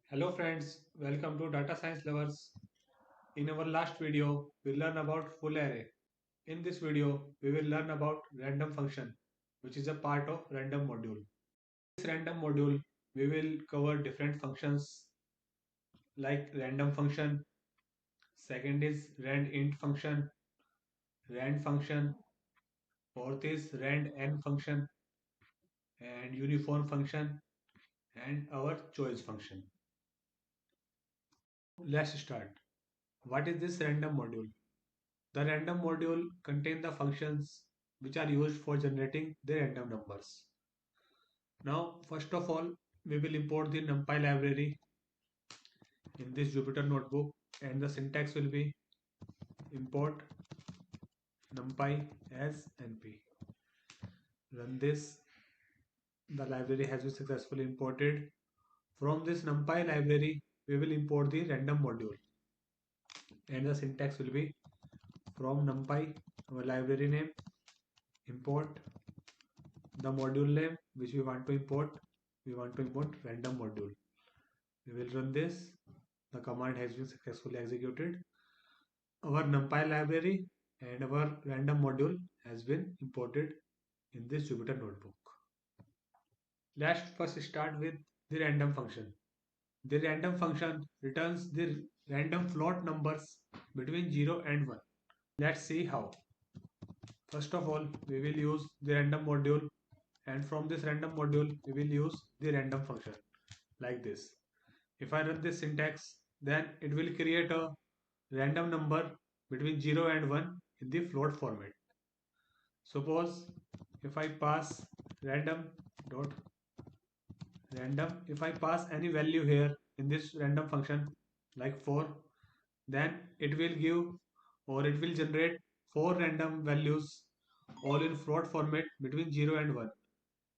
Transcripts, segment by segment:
Hello friends, welcome to Data Science Lovers. In our last video, we learned about full array. In this video, we will learn about random function, which is a part of random module. In this random module, we will cover different functions like random function, second is Randint function, Randn function, fourth is Randn function, and uniform function, and our choice function. Let's start. What is this random module? The random module contains the functions which are used for generating the random numbers. Now, first of all, we will import the Numpy library in this Jupyter notebook, and the syntax will be import Numpy as np. Run this. The library has been successfully imported. From this Numpy library, we will import the random module, and the syntax will be from Numpy, our library name, import the module name which we want to import. We want to import random module. We will run this. The command has been successfully executed. Our numpy library and our random module has been imported in this Jupyter notebook. Let's first start with the random function. The random function returns the random float numbers between 0 and 1. Let's see how. First of all, we will use the random module, and from this random module we will use the random function like this. If I run this syntax, then it will create a random number between 0 and 1 in the float format. Suppose if I pass random dot random, if I pass any value here in this random function like 4, then it will give, or it will generate 4 random values all in float format between 0 and 1,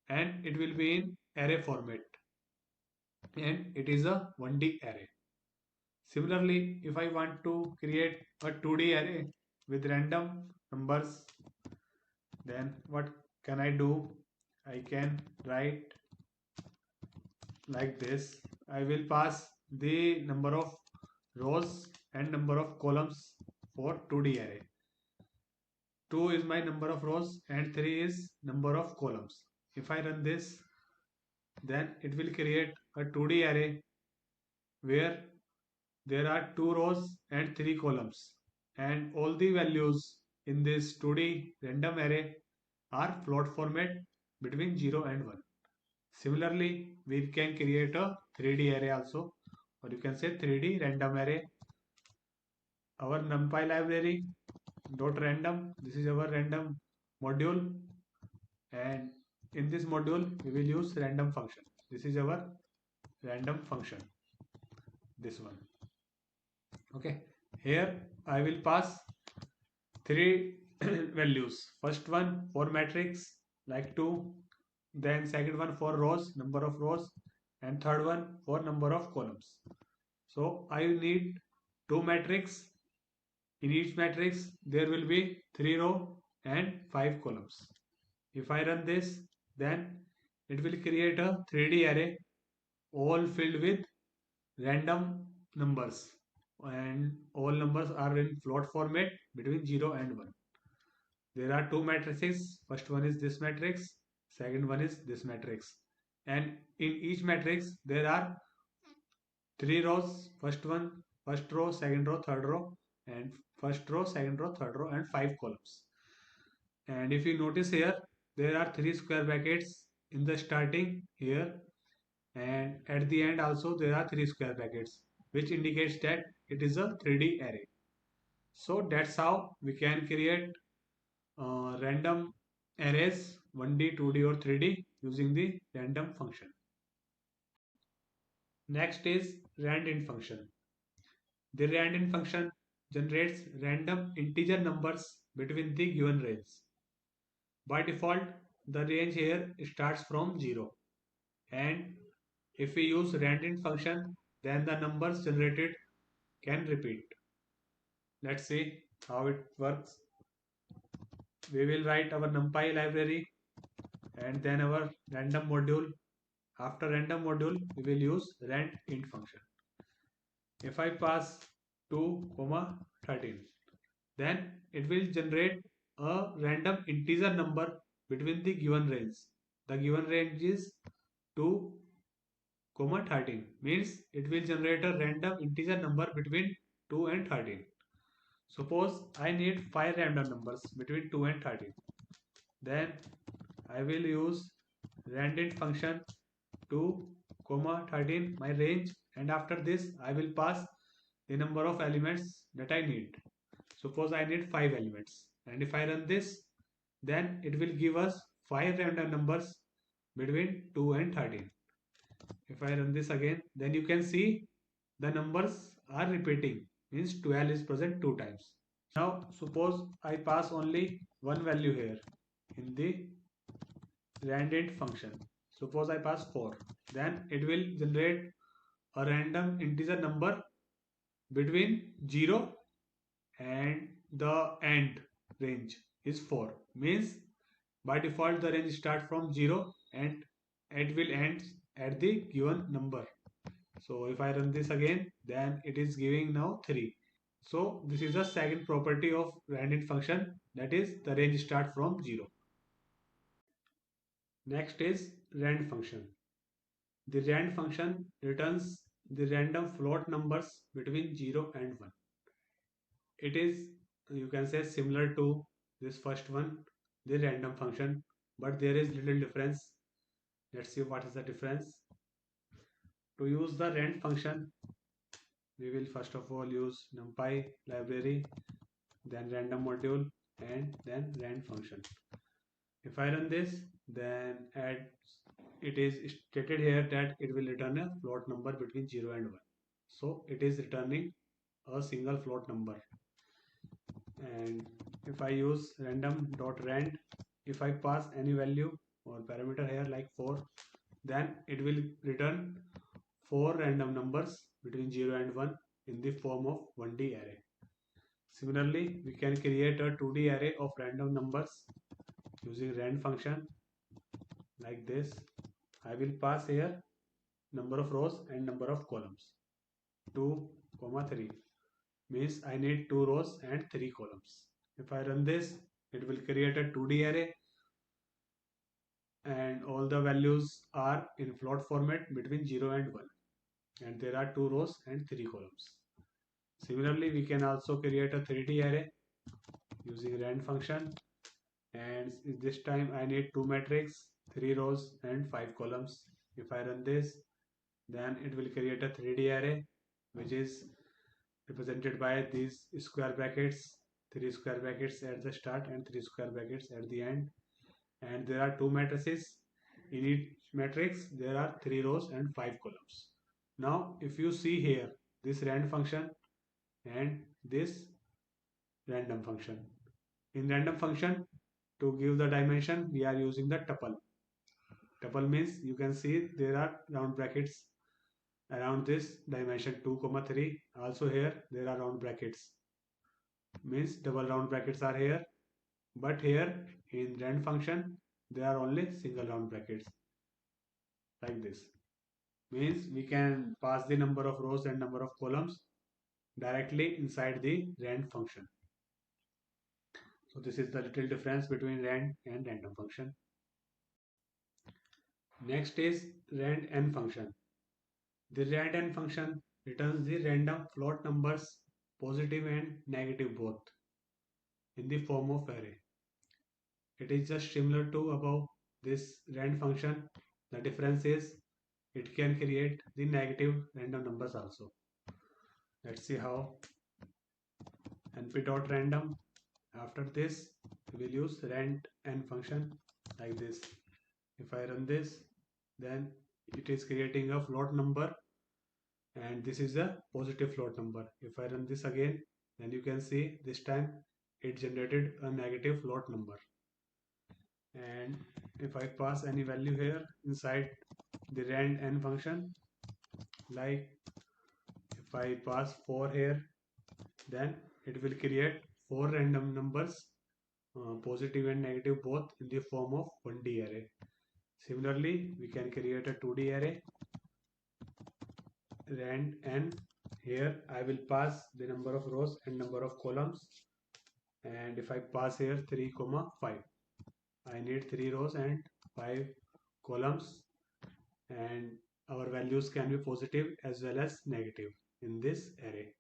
and it will be in array format, and it is a 1D array. Similarly, if I want to create a 2D array with random numbers, then what can I do? I can write like this. I will pass the number of rows and number of columns for 2D array. 2 is my number of rows and 3 is number of columns. If I run this, then it will create a 2D array where there are 2 rows and 3 columns, and all the values in this 2D random array are float format between 0 and 1. Similarly, we can create a 3D array also, or you can say 3D random array. Our numpy library dot random, this is our random module, and in this module we will use random function. This is our random function, this one. Okay, here I will pass 3 values. First one for matrix like 2, then second one for rows, number of rows, and third one for number of columns. So I need 2 matrix. In each matrix there will be 3 row and 5 columns. If I run this, then it will create a 3D array all filled with random numbers, and all numbers are in float format between 0 and 1. There are 2 matrices. First one is this matrix, second one is this matrix, and in each matrix there are 3 rows. First one, first row, second row, third row, and first row, second row, third row, and 5 columns. And if you notice here, there are 3 square brackets in the starting here, and at the end also there are 3 square brackets, which indicates that it is a 3D array. So that's how we can create random arrays 1D, 2D, or 3D using the random function. Next is Randint function. The Randint function generates random integer numbers between the given range. By default, the range here starts from 0, and if we use Randint function, then the numbers generated can repeat. Let's see how it works. We will write our numpy library and then our random module. after random module, we will use Randint function. If I pass 2, 13, then it will generate a random integer number between the given range. The given range is 2, 13, means it will generate a random integer number between 2 and 13. Suppose I need 5 random numbers between 2 and 13. Then I will use Randint function 2, 13, my range, and after this I will pass the number of elements that I need. Suppose I need 5 elements, and if I run this, then it will give us 5 random numbers between 2 and 13. If I run this again, then you can see the numbers are repeating, means 12 is present 2 times. Now suppose I pass only one value here in the Randint function. Suppose I pass 4, then it will generate a random integer number between 0 and the end range is 4, means by default the range starts from 0 and it will end at the given number. So if I run this again, then it is giving now 3. So this is the second property of Randint function, that is the range starts from 0. Next is Rand function. The Rand function returns the random float numbers between 0 and 1. It is, you can say, similar to this first one, the random function, but there is little difference. Let's see what is the difference. To use the Rand function, we will first of all use Numpy library, then random module, and then Rand function. If I run this, then it is stated here that it will return a float number between 0 and 1. So it is returning a single float number. And if I use random.rand, if I pass any value or parameter here like 4, then it will return 4 random numbers between 0 and 1 in the form of 1D array. Similarly, we can create a 2D array of random numbers using Rand function like this. I will pass here number of rows and number of columns. 2, 3 means I need 2 rows and 3 columns. If I run this, it will create a 2D array and all the values are in float format between 0 and 1, and there are 2 rows and 3 columns. Similarly, we can also create a 3D array using Rand function, and this time I need 2 matrix, 3 rows and 5 columns. If I run this, then it will create a 3D array which is represented by these square brackets, 3 square brackets at the start and 3 square brackets at the end, and there are 2 matrices. In each matrix there are 3 rows and 5 columns. Now if you see here, this Rand function and this random function. In random function, to give the dimension, we are using the tuple. Tuple means you can see there are round brackets around this dimension 2, 3. Also here there are round brackets, means double round brackets are here, but here in Rand function there are only single round brackets like this. Means we can pass the number of rows and number of columns directly inside the Rand function. So this is the little difference between Rand and random function. Next is Randn function. The Randn function returns the random float numbers, positive and negative both, in the form of array. It is just similar to above this Rand function. The difference is it can create the negative random numbers also. Let's see how. np.random. After this, we will use Randn function like this. If I run this, then it is creating a float number, and this is a positive float number. If I run this again, then you can see this time it generated a negative float number. And if I pass any value here inside the Randn function, like if I pass 4 here, then it will create 4 random numbers, positive and negative both, in the form of 1D array. Similarly, we can create a 2D array Randn. Here I will pass the number of rows and number of columns, and if I pass here 3 comma 5, I need 3 rows and 5 columns, and our values can be positive as well as negative in this array.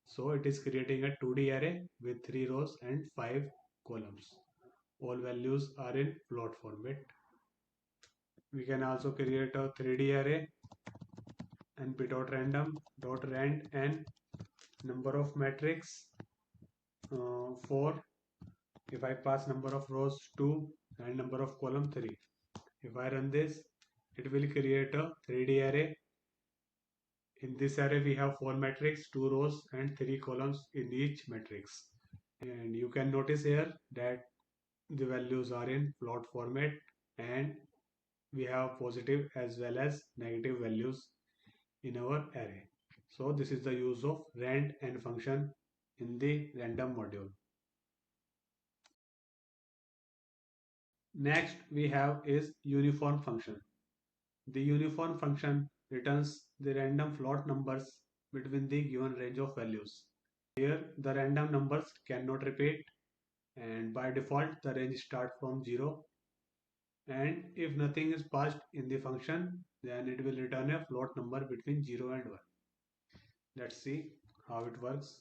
So it is creating a 2D array with 3 rows and 5 columns. All values are in float format. We can also create a 3D array np.random.rand and number of matrix 4. If I pass number of rows 2 and number of column 3. If I run this, it will create a 3D array. In this array we have 4 matrix, 2 rows and 3 columns in each matrix. And you can notice here that the values are in float format, and we have positive as well as negative values in our array. So this is the use of Randn function in the random module. Next we have is uniform function. The uniform function returns the random float numbers between the given range of values. Here the random numbers cannot repeat, and by default the range starts from 0, and if nothing is passed in the function, then it will return a float number between 0 and 1. Let's see how it works.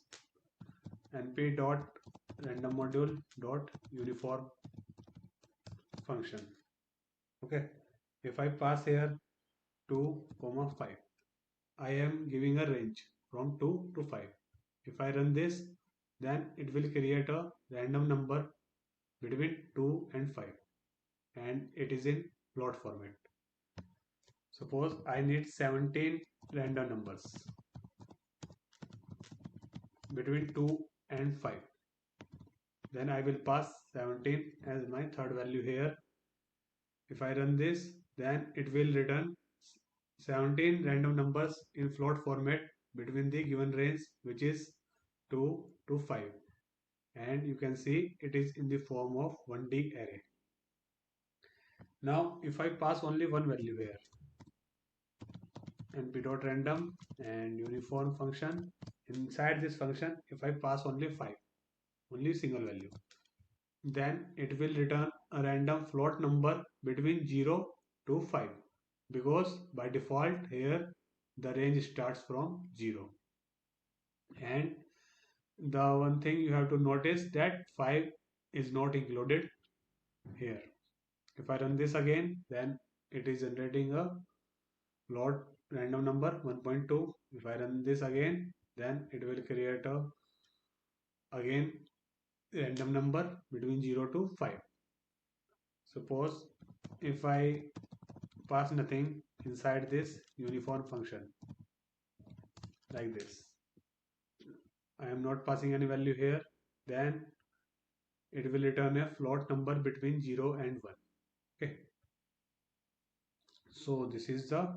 np.random module dot uniform function. Okay, if I pass here 2 comma 5, I am giving a range from 2 to 5. If I run this, then it will create a random number between 2 and 5, and it is in float format. Suppose I need 17 random numbers between 2 and 5. Then I will pass 17 as my third value here. If I run this, then it will return 17 random numbers in float format between the given range, which is 2 to 5. And you can see it is in the form of 1D array. Now if I pass only one value here, np.random and uniform function, inside this function if I pass only 5, only single value, then it will return a random float number between 0 to 5, because by default here the range starts from 0. And the one thing you have to notice that 5 is not included here. If I run this again, then it is generating a float random number 1.2. If I run this again, then it will create a again random number between 0 to 5. Suppose if I pass nothing inside this uniform function like this, I am not passing any value here, then it will return a float number between 0 and 1. Okay, so this is the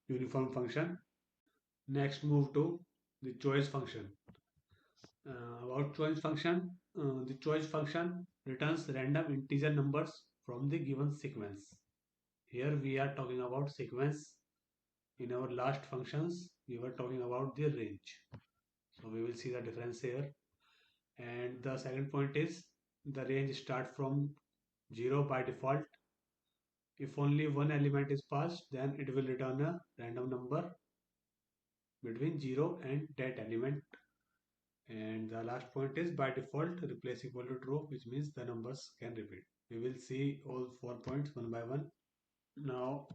uniform function. Next, move to the choice function. About choice function, the choice function returns random integer numbers from the given sequence. Here we are talking about sequence. In our last functions we were talking about the range, so we will see the difference here. And the second point is the range starts from 0 by default. If only one element is passed, then it will return a random number between 0 and that element. And the last point is by default replace equal to true, which means the numbers can repeat. We will see all 4 points one by one. Now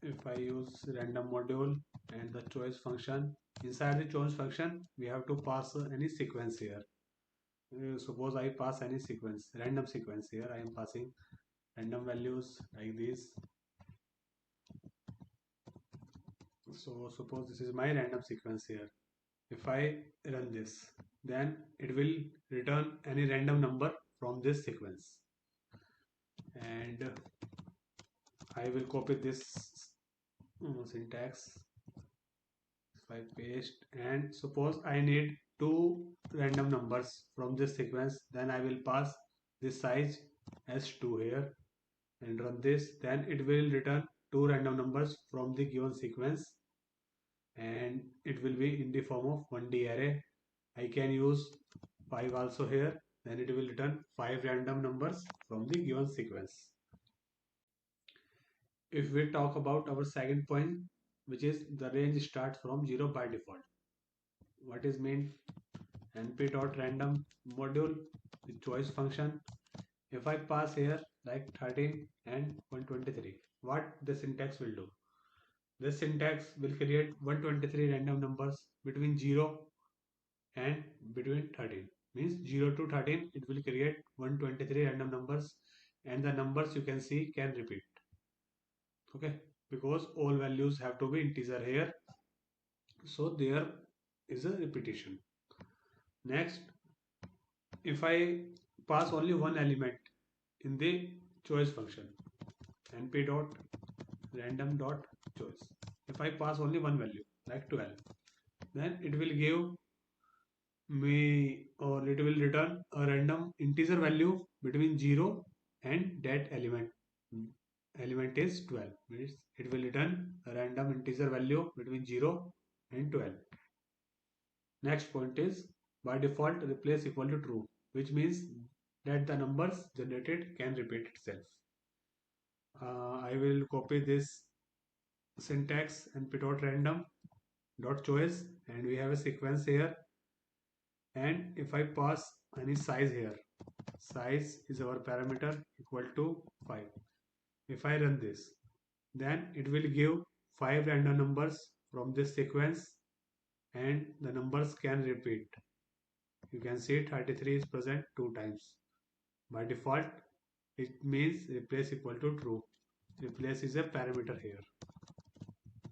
if I use random module and the choice function, inside the choice function we have to pass any sequence here. Suppose I pass any sequence, random sequence. Here I am passing random values like this. So suppose this is my random sequence here. If I run this, then it will return any random number from this sequence, and I will copy this syntax. If I paste, and suppose I need 2 random numbers from this sequence, then I will pass this size as 2 here, and run this, then it will return two random numbers from the given sequence, and it will be in the form of 1D array. I can use 5 also here, then it will return 5 random numbers from the given sequence. If we talk about our second point, which is the range starts from 0 by default. What is mean? np.random module with choice function. If I pass here like 13 and 123, what the syntax will do? This syntax will create 123 random numbers between 0 and between 13. Means 0 to 13 it will create 123 random numbers, and the numbers you can see can repeat. Okay, because all values have to be integer here, so there is a repetition. Next, if I pass only one element in the choice function, np.random.choice, if I pass only one value like 12, then it will give me, or it will return a random integer value between 0 and that element is 12. Means it will return a random integer value between 0 and 12. Next point is, by default replace equal to true, which means that the numbers generated can repeat itself. I will copy this syntax np.random dot choice, and we have a sequence here, and if I pass any size here, size is our parameter equal to 5. If I run this, then it will give 5 random numbers from this sequence, and the numbers can repeat. You can see 33 is present 2 times. By default it means replace equal to true. Replace is a parameter here.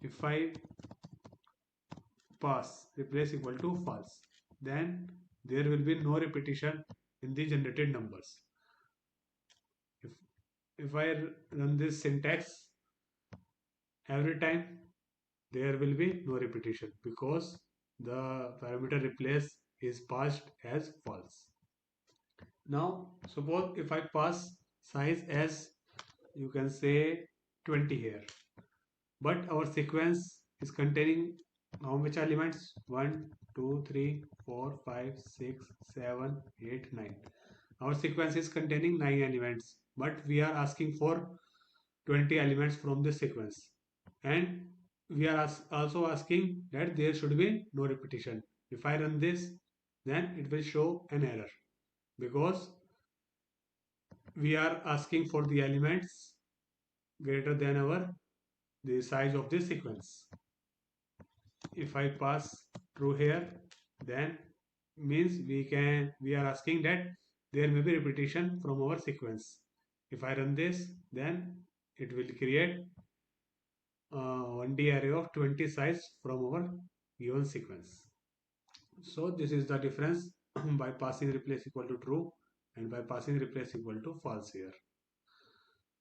If I pass replace equal to false, then there will be no repetition in the generated numbers. If I run this syntax, every time there will be no repetition because the parameter replace is passed as false. Now suppose if I pass size as, you can say, 20 here, but our sequence is containing how much elements? 1 2 3 4 5 6 7 8 9. Our sequence is containing 9 elements, but we are asking for 20 elements from this sequence, and we are also asking that there should be no repetition. If I run this, then it will show an error because we are asking for the elements greater than the size of this sequence. If I pass true here, then means we are asking that there may be repetition from our sequence. If I run this, then it will create 1D array of 20 size from our given sequence. So this is the difference by passing replace equal to true and by passing replace equal to false here.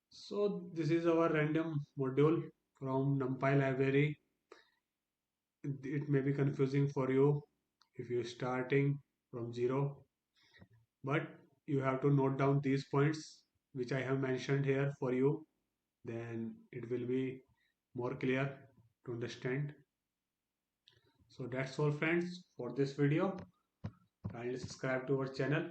So this is our random module from Numpy library. It may be confusing for you if you're starting from 0, but you have to note down these points which I have mentioned here for you, then it will be more clear to understand. So that's all friends for this video. Kindly subscribe to our channel